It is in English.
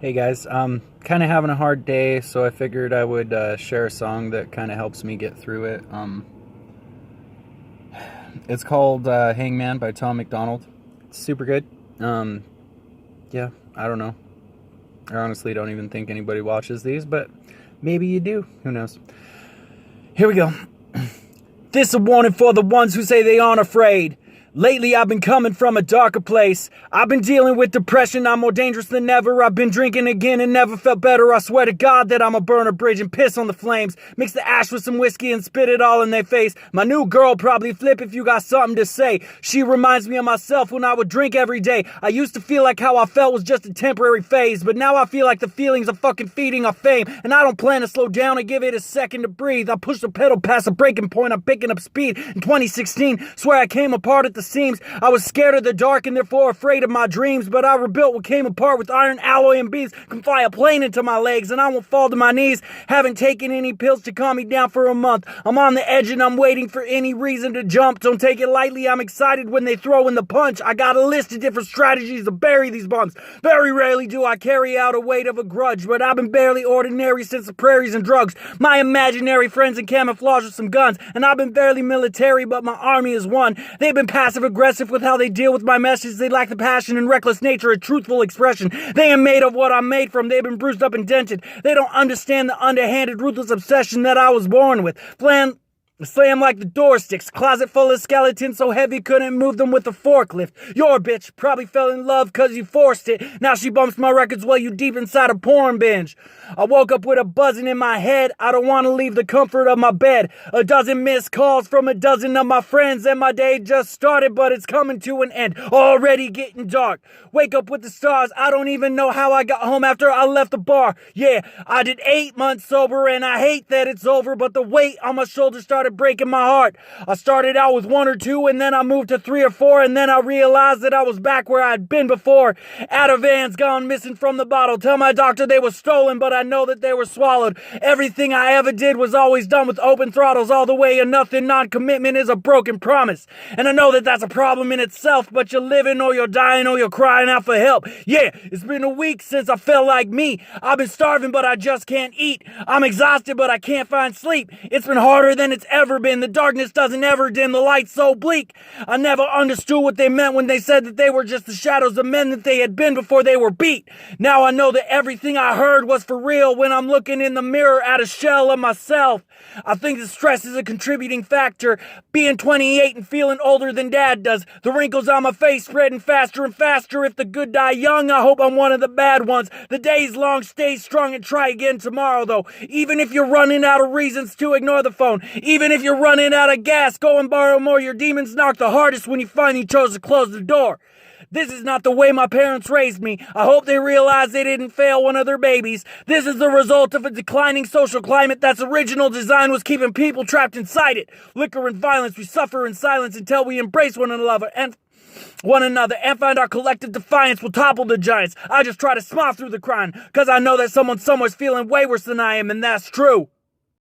Hey guys, kind of having a hard day, so I figured I would share a song that kind of helps me get through it. It's called Hangman by Tom Macdonald. It's super good. Um, yeah, I don't know. I honestly don't even think anybody watches these, but maybe you do. Who knows? Here we go. This a warning for the ones who say they aren't afraid. Lately, I've been coming from a darker place. I've been dealing with depression, I'm more dangerous than ever. I've been drinking again and never felt better. I swear to God that I'ma burn a bridge and piss on the flames. Mix the ash with some whiskey and spit it all in their face. My new girl probably flip if you got something to say. She reminds me of myself when I would drink every day. I used to feel like how I felt was just a temporary phase, but now I feel like the feelings are fucking feeding off fame. And I don't plan to slow down and give it a second to breathe. I push the pedal past a breaking point, I'm picking up speed. In 2016, swear I came apart at the seams. I was scared of the dark and therefore afraid of my dreams, but I rebuilt what came apart with iron, alloy, and beams. Can fly a plane into my legs and I won't fall to my knees. Haven't taken any pills to calm me down for a month. I'm on the edge and I'm waiting for any reason to jump. Don't take it lightly, I'm excited when they throw in the punch. I got a list of different strategies to bury these bumps. Very rarely do I carry out a weight of a grudge, but I've been barely ordinary since the prairies and drugs. My imaginary friends in camouflage with some guns, and I've been barely military, but my army is one. They've been passive aggressive with how they deal with my message. They lack the passion and reckless nature of truthful expression. They ain't made of what I'm made from. They've been bruised up and dented. They don't understand the underhanded, ruthless obsession that I was born with. Slam like the door sticks. Closet full of skeletons so heavy couldn't move them with a forklift. Your bitch probably fell in love cause you forced it. Now she bumps my records while you deep inside a porn binge. I woke up with a buzzing in my head. I don't want to leave the comfort of my bed. A dozen missed calls from a dozen of my friends, and my day just started, but it's coming to an end. Already getting dark. Wake up with the stars. I don't even know how I got home after I left the bar. Yeah, I did 8 months sober and I hate that it's over, but the weight on my shoulders started breaking my heart. I started out with 1 or 2 and then I moved to 3 or 4, and then I realized that I was back where I'd been before. Ativan's gone missing from the bottle. Tell my doctor they were stolen, but I know that they were swallowed. Everything I ever did was always done with open throttles, all the way or nothing. Non-commitment is a broken promise, and I know that that's a problem in itself, but you're living or you're dying or you're crying out for help. Yeah, it's been a week since I felt like me. I've been starving but I just can't eat. I'm exhausted but I can't find sleep. It's been harder than it's ever been. The darkness doesn't ever dim, the light's so bleak. I never understood what they meant when they said that they were just the shadows of men that they had been before they were beat. Now I know that everything I heard was for real when I'm looking in the mirror at a shell of myself. I think the stress is a contributing factor. Being 28 and feeling older than dad does. The wrinkles on my face spreading faster and faster. If the good die young, I hope I'm one of the bad ones. The day's long, stay strong and try again tomorrow though. Even if you're running out of reasons to ignore the phone. Even if you're running out of gas, go and borrow more. Your demons knock the hardest when you finally chose to close the door. This is not the way my parents raised me. I hope they realize they didn't fail one of their babies. This is the result of a declining social climate that's original design was keeping people trapped inside it. Liquor and violence, we suffer in silence until we embrace one another and find our collective defiance will topple the giants. I just try to smile through the crying, cause I know that someone somewhere's feeling way worse than I am, and that's true.